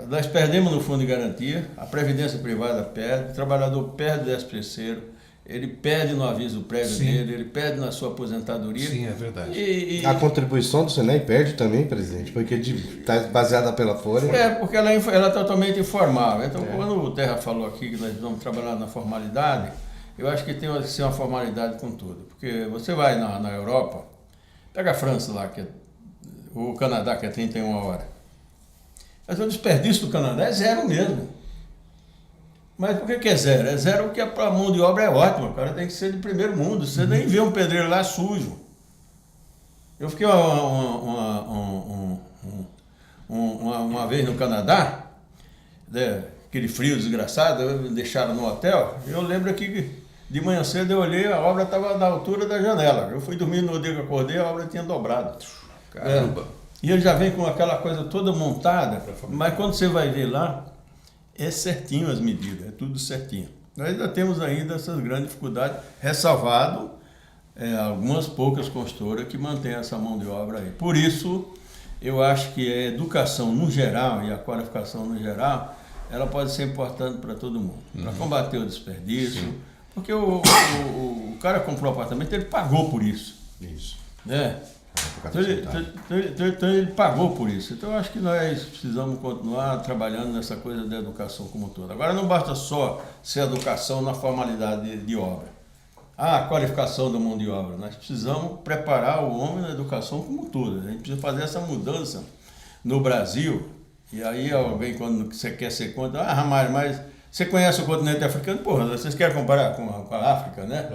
nós perdemos no fundo de garantia, a previdência privada perde, o trabalhador perde o 13º, ele perde no aviso prévio dele, ele perde na sua aposentadoria. Sim, é verdade. A contribuição do Senai perde também, presidente, porque está baseada pela folha. Porque ela é totalmente informal. Então, quando o Terra falou aqui que nós vamos trabalhar na formalidade, eu acho que tem que ser uma formalidade com tudo. Porque você vai na Europa, pega a França lá, o Canadá, que é 31 horas. Mas o desperdício do Canadá é zero mesmo. Mas por que é zero? É zero porque a mão de obra é ótima, o cara tem que ser de primeiro mundo. Você nem vê um pedreiro lá sujo. Eu fiquei uma vez no Canadá, né, aquele frio desgraçado, me deixaram no hotel, eu lembro que de manhã cedo eu olhei, a obra estava na altura da janela. Eu fui dormir no dia que eu acordei, a obra tinha dobrado. Caramba! E ele já vem com aquela coisa toda montada, mas quando você vai ver lá, é certinho as medidas, é tudo certinho. Nós ainda temos ainda essas grandes dificuldades, ressalvado algumas poucas construtoras que mantêm essa mão de obra aí. Por isso, eu acho que a educação no geral e a qualificação no geral, ela pode ser importante para todo mundo, para combater o desperdício, porque o cara comprou um apartamento, ele pagou por isso. Isso. Né? Então ele pagou por isso. Então eu acho que nós precisamos continuar trabalhando nessa coisa da educação como um todo. Agora não basta só ser educação na formalidade de obra. A qualificação da mão de obra. Nós precisamos preparar o homem na educação como um todo. A gente precisa fazer essa mudança no Brasil. E aí alguém, quando você quer ser contra, Ramalho, mas você conhece o continente africano? Porra, vocês querem comparar com a África, né?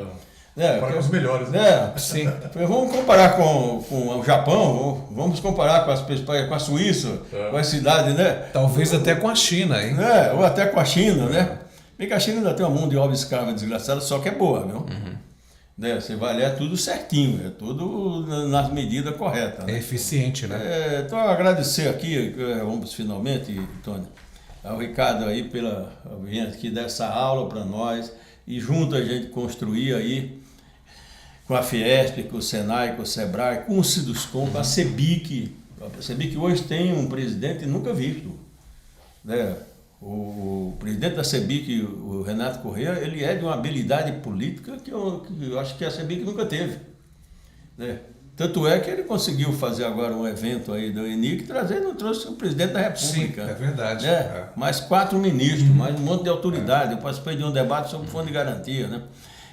Para os melhores, né? Sim. Vamos comparar com o Japão, vamos comparar com a Suíça, com as cidades, né? Talvez até com a China, hein? Ou até com a China, né? Bem que a China ainda tem uma mão de obra escrava desgraçada, só que é boa, viu? Né? Você vai ler tudo certinho, é tudo nas medidas corretas. Né? É eficiente, né? Então, agradecer aqui, vamos finalmente, Tony, ao Ricardo aí pela vinda aqui dessa aula para nós e junto a gente construir aí com a Fiesp, com o Senai, com o Sebrae, com o Siduscom, com a CEBIC. A CEBIC hoje tem um presidente nunca visto. Né? O presidente da CEBIC, o Renato Corrêa, ele é de uma habilidade política que eu acho que a CEBIC nunca teve. Né? Tanto é que ele conseguiu fazer agora um evento aí do ENIC, trouxe o presidente da República. Sim, é verdade. Né? Mais 4 ministros, mais um monte de autoridade. Eu participei de um debate sobre o fundo de garantia, né?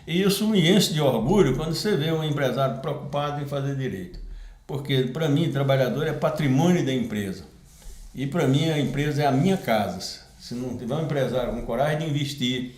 E isso me enche de orgulho quando você vê um empresário preocupado em fazer direito. Porque, para mim, trabalhador é patrimônio da empresa. E, para mim, a empresa é a minha casa. Se não tiver um empresário com coragem de investir,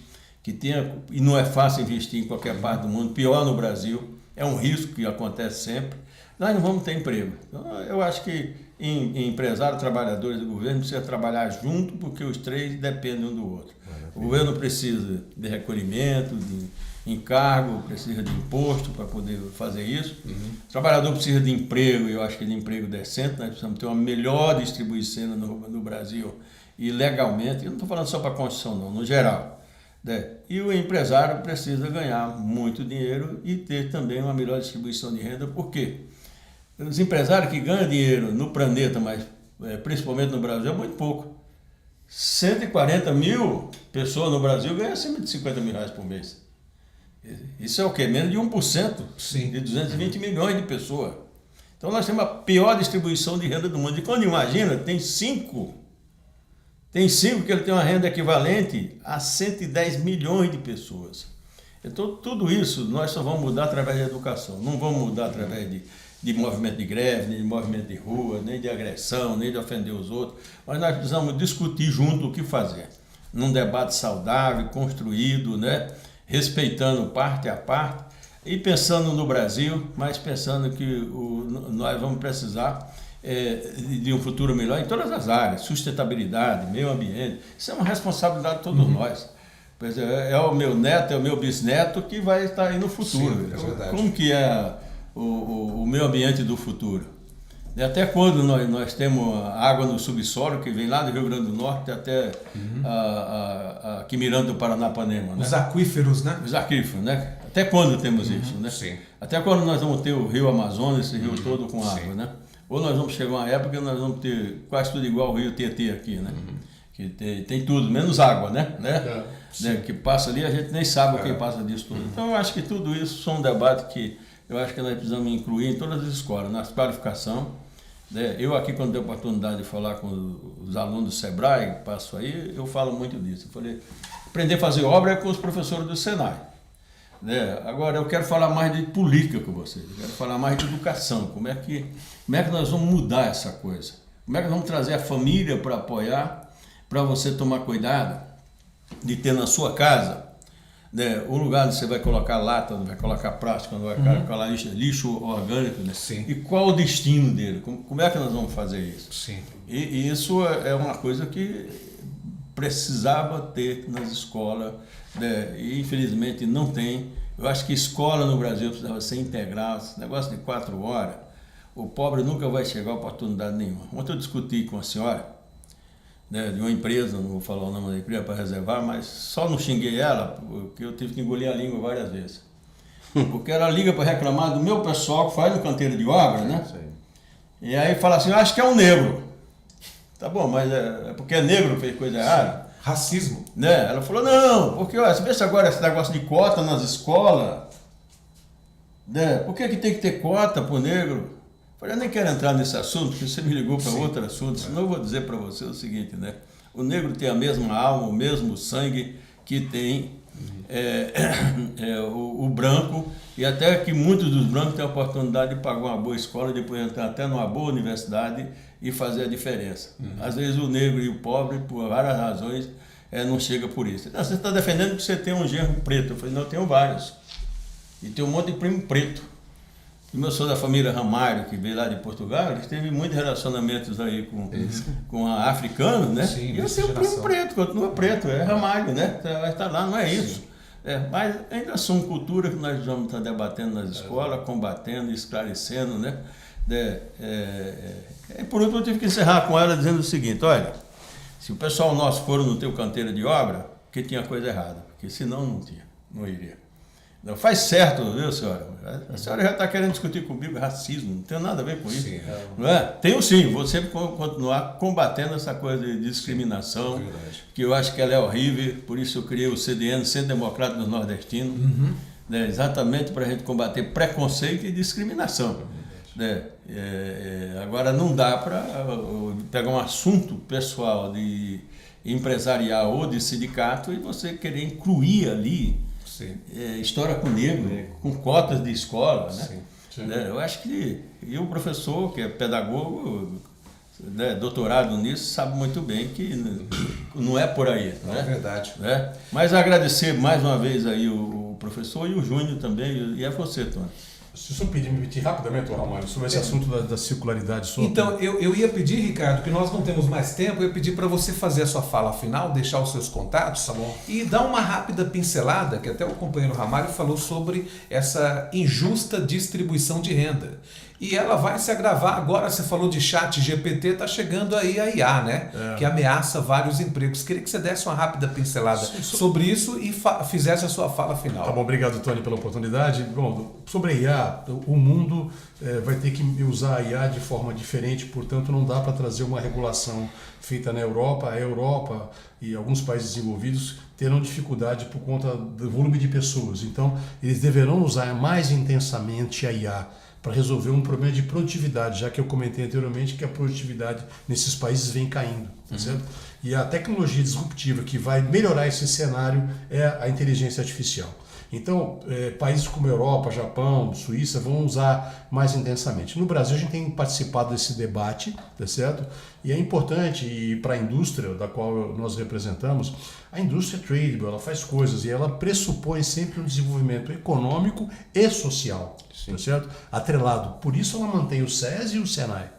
e não é fácil investir em qualquer parte do mundo, pior no Brasil, é um risco que acontece sempre, nós não vamos ter emprego. Então, eu acho que em empresário, trabalhadores e governo precisa trabalhar junto, porque os três dependem um do outro. O governo precisa de recolhimento, de encargo, precisa de imposto para poder fazer isso. O trabalhador precisa de emprego, eu acho que de emprego decente, nós precisamos ter uma melhor distribuição no Brasil e legalmente, eu não estou falando só para a construção não, no geral. Né? E o empresário precisa ganhar muito dinheiro e ter também uma melhor distribuição de renda, por quê? Os empresários que ganham dinheiro no planeta, mas principalmente no Brasil, é muito pouco. 140 mil pessoas no Brasil ganham acima de 50 mil reais por mês. Isso é o quê? Menos de 1%. Sim. De 220 milhões de pessoas. Então nós temos a pior distribuição de renda do mundo. E quando imagina, tem 5 que ele tem uma renda equivalente a 110 milhões de pessoas. Então tudo isso nós só vamos mudar através da educação. Não vamos mudar através de movimento de greve, nem de movimento de rua, nem de agressão, nem de ofender os outros. Mas nós precisamos discutir junto o que fazer. Num debate saudável, construído, né? Respeitando parte a parte e pensando no Brasil, mas pensando que nós vamos precisar de um futuro melhor em todas as áreas, sustentabilidade, meio ambiente. Isso é uma responsabilidade de todos nós. Pois é o meu neto, é o meu bisneto que vai estar aí no futuro. Sim, é verdade. Como que é o meio ambiente do futuro? E até quando nós temos água no subsolo, que vem lá do Rio Grande do Norte até aqui Miranda do Paranapanema, né? Os aquíferos, né? Os aquíferos, né? Até quando temos isso, né? Sim. Até quando nós vamos ter o Rio Amazonas, esse rio todo com água, Sim. né? Ou nós vamos chegar uma época que nós vamos ter quase tudo igual ao Rio Tietê aqui, né? Que tem tudo, menos água, né? Né? Que passa ali, a gente nem sabe o que passa disso tudo. Então eu acho que tudo isso são um debate que eu acho que nós precisamos incluir em todas as escolas, na qualificação. Né? Eu aqui, quando tenho a oportunidade de falar com os alunos do Sebrae, passo aí, eu falo muito disso. Eu falei, aprender a fazer obra é com os professores do Senai. Né? Agora, eu quero falar mais de política com vocês, eu quero falar mais de educação, como é que nós vamos mudar essa coisa? Como é que nós vamos trazer a família para apoiar, para você tomar cuidado de ter na sua casa, né, um lugar onde você vai colocar lata, onde vai colocar plástico, onde vai colocar lixo orgânico, né? Sim. E qual o destino dele? Como é que nós vamos fazer isso? Sim. E isso é uma coisa que precisava ter nas escolas, né? E infelizmente não tem. Eu acho que escola no Brasil precisava ser integral, esse negócio de 4 horas, o pobre nunca vai chegar a oportunidade nenhuma. Ontem eu discuti com a senhora, né, de uma empresa, não vou falar o nome da empresa para reservar, mas só não xinguei ela, porque eu tive que engolir a língua várias vezes. Porque ela liga para reclamar do meu pessoal que faz no canteiro de obra, né? E aí fala assim, eu acho que é um negro. Tá bom, mas é porque é negro, fez coisa errada. Racismo. Né? Ela falou, não, porque ó, você vê se agora esse negócio de cota nas escolas, né? Por que tem que ter cota para o negro? Eu falei, eu nem quero entrar nesse assunto, porque você me ligou para outro assunto, senão eu vou dizer para você o seguinte, né? O negro tem a mesma alma, o mesmo sangue que tem o branco, e até que muitos dos brancos têm a oportunidade de pagar uma boa escola e depois entrar até numa boa universidade e fazer a diferença. Às vezes o negro e o pobre, por várias razões, não chega por isso. Não, você está defendendo que você tem um genro preto. Eu falei, não, eu tenho vários. E tem um monte de primo preto. Eu sou da família Ramalho, que veio lá de Portugal, eles teve muitos relacionamentos aí com a africano, né? Sim, e eu tenho um primo preto, continua preto, é Ramalho, né? Vai estar lá, não é isso. Mas ainda são cultura que nós vamos estar debatendo nas escolas, combatendo, esclarecendo, né? Por último, eu tive que encerrar com ela dizendo o seguinte, olha, se o pessoal nosso for no teu canteiro de obra, que tinha coisa errada, porque senão não iria. Não faz certo, viu, senhora? A senhora já está querendo discutir comigo racismo, não tem nada a ver com isso. Sim, não é? Tenho sim, vou sempre continuar combatendo essa coisa de discriminação, que eu acho que ela é horrível, por isso eu criei o CDN, Centro Democrático dos Nordestinos, né, exatamente para a gente combater preconceito e discriminação. Né? Agora não dá para pegar um assunto pessoal de empresarial ou de sindicato e você querer incluir ali história com negro, com cotas de escola, né? Sim. Eu acho que o professor, que é pedagogo, né, doutorado nisso, sabe muito bem que não é por aí. Não, né? É verdade. Né? Mas agradecer mais uma vez aí o professor e o Júnior também, e a você, Tony. Se o senhor me pedir rapidamente, Ramalho, sobre esse assunto da circularidade. Então, eu ia pedir, Ricardo, que nós não temos mais tempo, eu ia pedir para você fazer a sua fala final, deixar os seus contatos e dar uma rápida pincelada, que até o companheiro Ramalho falou sobre essa injusta distribuição de renda. E ela vai se agravar agora, você falou de chat GPT, está chegando aí a IA, né? Que ameaça vários empregos. Queria que você desse uma rápida pincelada sobre isso e fizesse a sua fala final. Tá bom, obrigado, Tony, pela oportunidade. Bom, sobre a IA, o mundo vai ter que usar a IA de forma diferente, portanto não dá para trazer uma regulação feita na Europa. A Europa e alguns países desenvolvidos terão dificuldade por conta do volume de pessoas. Então, eles deverão usar mais intensamente a IA para resolver um problema de produtividade, já que eu comentei anteriormente que a produtividade nesses países vem caindo, tá certo? E a tecnologia disruptiva que vai melhorar esse cenário é a inteligência artificial. Então, países como Europa, Japão, Suíça vão usar mais intensamente. No Brasil, a gente tem participado desse debate, tá certo? E é importante, e para a indústria da qual nós representamos, a indústria é tradable, ela faz coisas e ela pressupõe sempre um desenvolvimento econômico e social, tá certo? Atrelado. Por isso ela mantém o SES e o SENAI.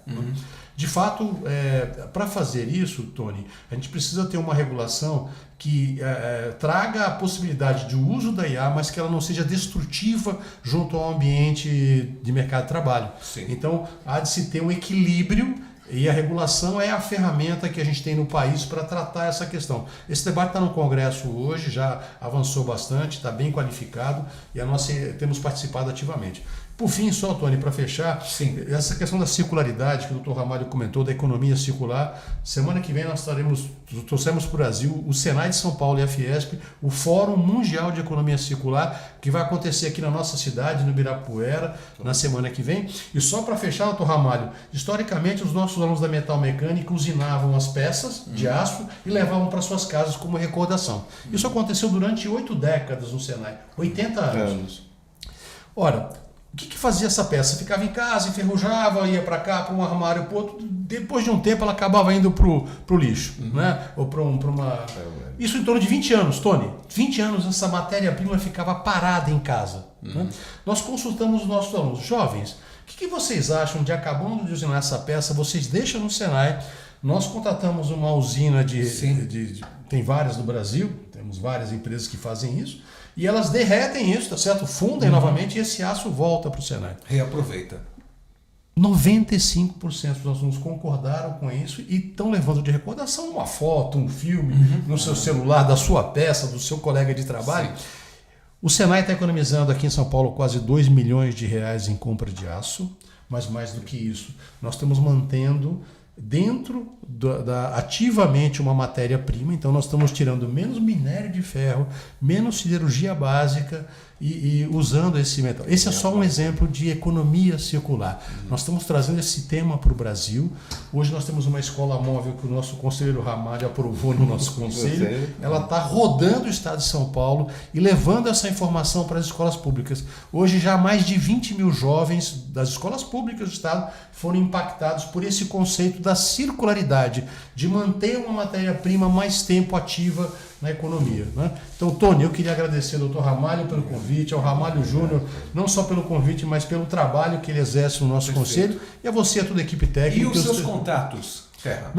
De fato, para fazer isso, Tony, a gente precisa ter uma regulação que traga a possibilidade de uso da IA, mas que ela não seja destrutiva junto ao ambiente de mercado de trabalho. Sim. Então, há de se ter um equilíbrio e a regulação é a ferramenta que a gente tem no país para tratar essa questão. Esse debate está no Congresso hoje, já avançou bastante, está bem qualificado e nós temos participado ativamente. Por fim, só, Tony, para fechar, Sim. essa questão da circularidade que o Dr. Ramalho comentou, da economia circular, semana que vem nós trouxemos para o Brasil o Senai de São Paulo e a Fiesp, o Fórum Mundial de Economia Circular, que vai acontecer aqui na nossa cidade, no Ibirapuera, na semana que vem. E só para fechar, Dr. Ramalho, historicamente os nossos alunos da Metal Mecânica usinavam as peças de aço e levavam para suas casas como recordação. Isso aconteceu durante 8 décadas no Senai, 80 anos. Ora, o que fazia essa peça? Ficava em casa, enferrujava, ia para cá, para um armário, para outro. Depois de um tempo ela acabava indo para o lixo, né? Ou para uma... Isso em torno de 20 anos, Tony. 20 anos essa matéria-prima ficava parada em casa. Né? Nós consultamos os nossos alunos. Jovens, o que vocês acham de, acabando de usinar essa peça, vocês deixam no Senai? Nós contratamos uma usina tem várias no Brasil, temos várias empresas que fazem isso, e elas derretem isso, tá certo? Fundem novamente e esse aço volta para o Senai. Reaproveita. 95% dos alunos concordaram com isso e estão levando de recordação uma foto, um filme no seu celular, da sua peça, do seu colega de trabalho. Sim. O Senai está economizando aqui em São Paulo quase R$2 milhões em compra de aço, mas mais do que isso, nós estamos mantendo dentro ativamente uma matéria-prima, então nós estamos tirando menos minério de ferro, menos siderurgia básica e usando esse metal. Esse é só um exemplo de economia circular. Nós estamos trazendo esse tema para o Brasil. Hoje nós temos uma escola móvel que o nosso conselheiro Ramalho aprovou no nosso conselho. Ela está rodando o estado de São Paulo e levando essa informação para as escolas públicas. Hoje já mais de 20 mil jovens das escolas públicas do estado foram impactados por esse conceito da circularidade, de manter uma matéria-prima mais tempo ativa na economia. Né? Então, Tony, eu queria agradecer ao Dr. Ramalho pelo convite, ao Ramalho Júnior, não só pelo convite, mas pelo trabalho que ele exerce no nosso conselho, e a você, a toda a equipe técnica. E os seus contatos, Terra?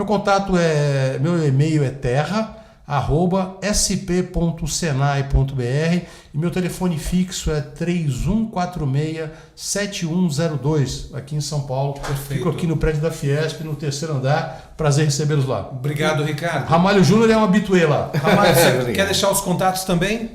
Meu e-mail é terra@sp.senai.br e meu telefone fixo é 3146-7102, aqui em São Paulo. Perfeito. Fico aqui no prédio da Fiesp, no 3º andar. Prazer recebê-los lá. Obrigado, Ricardo. Ramalho Júnior é um habituê lá. Ramalho, você quer deixar os contatos também?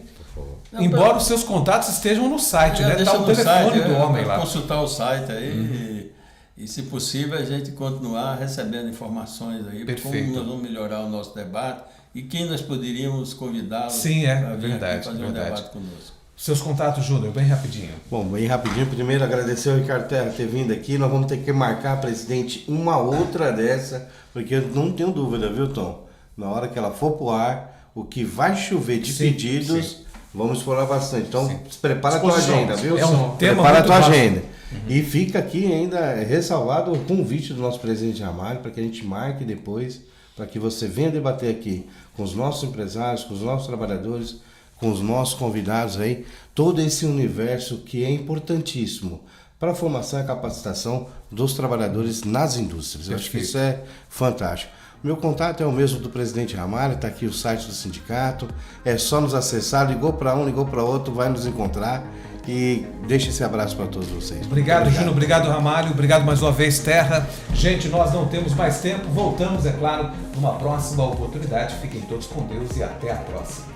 Não, Embora os seus contatos estejam no site, né? Está o telefone do homem lá. Consultar o site aí e, se possível, a gente continuar recebendo informações aí. Perfeito. Como nós vamos melhorar o nosso debate e quem nós poderíamos convidar para verdade, fazer um debate conosco. Seus contatos, Júnior, bem rapidinho. Bom, bem rapidinho. Primeiro, agradecer ao Ricardo Terra ter vindo aqui. Nós vamos ter que marcar, presidente, uma outra dessa, porque eu não tenho dúvida, viu, Tom? Na hora que ela for pro ar, o que vai chover de pedidos, vamos explorar bastante. Então, prepara a tua agenda, viu? É um tema prepara a muito tua vasto. agenda. E fica aqui ainda ressalvado o convite do nosso presidente Ramalho para que a gente marque depois, para que você venha debater aqui com os nossos empresários, com os nossos trabalhadores, com os nossos convidados aí, todo esse universo que é importantíssimo para a formação e capacitação dos trabalhadores nas indústrias. Eu acho que isso é fantástico. Meu contato é o mesmo do presidente Ramalho, está aqui o site do sindicato, é só nos acessar, ligou para um, ligou para outro, vai nos encontrar e deixa esse abraço para todos vocês. Obrigado, Júnior, obrigado, Ramalho, obrigado mais uma vez, Terra. Gente, nós não temos mais tempo, voltamos, é claro, numa próxima oportunidade. Fiquem todos com Deus e até a próxima.